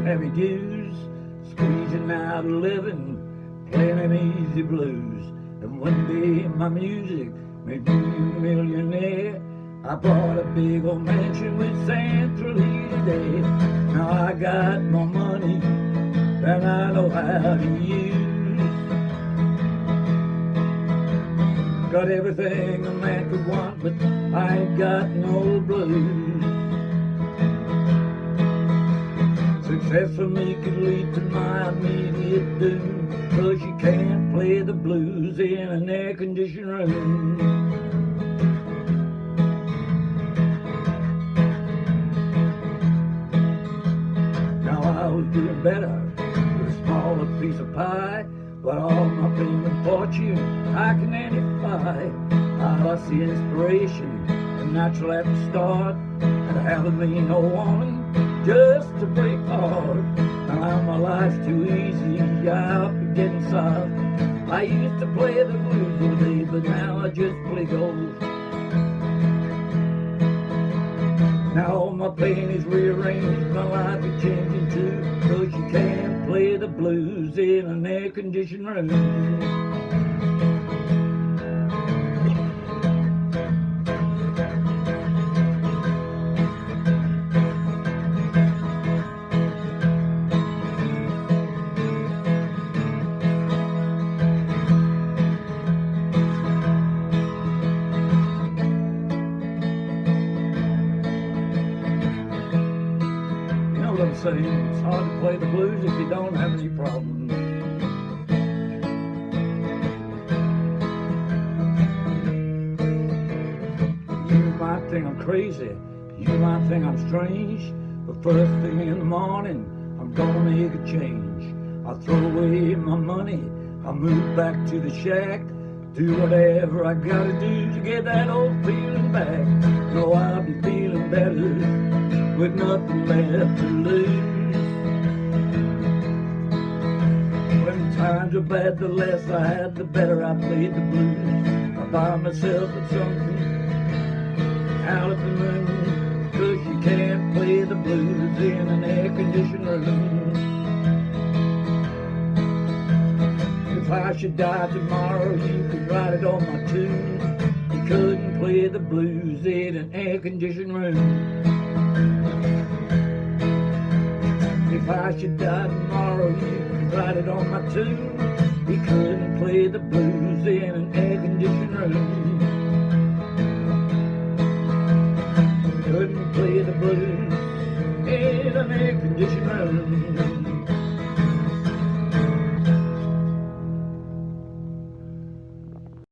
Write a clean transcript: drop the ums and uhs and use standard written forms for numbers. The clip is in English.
heavy dues, squeezing out a living, playing an easy blues. And one day my music made me a millionaire. I bought a big old mansion with central heated air. Now I got more money than I know how to use. Got everything a man could want, but I ain't got no blues. Success for me could lead to my immediate doom, 'cause you can't play the blues in an air-conditioned room. Now I was doing better with a smaller piece of pie, but all my fame and fortune I can identify. I lost the inspiration and natural at the start, and I haven't been no woman just to break hard. Now my life's too easy, I'm getting soft. I used to play the blues all day, but now I just play gold. Now all my pain is rearranged, my life is changing too, 'cause you can't play the blues in an air-conditioned room. I'm saying it's hard to play the blues if you don't have any problems. You might think I'm crazy, you might think I'm strange, but first thing in the morning I'm gonna make a change. I'll throw away my money, I'll move back to the shack, do whatever I gotta do to get that old feeling back. No, I'll be feeling better with nothing left to lose. When times were bad, the less I had, the better I played the blues. I buy myself a something out of the moon, 'cause you can't play the blues in an air-conditioned room. If I should die tomorrow, you could write it on my tomb. You couldn't play the blues in an air-conditioned room. If I should die tomorrow, you could write it on my tomb. He couldn't play the blues in an air-conditioned room. Couldn't play the blues in an air-conditioned room.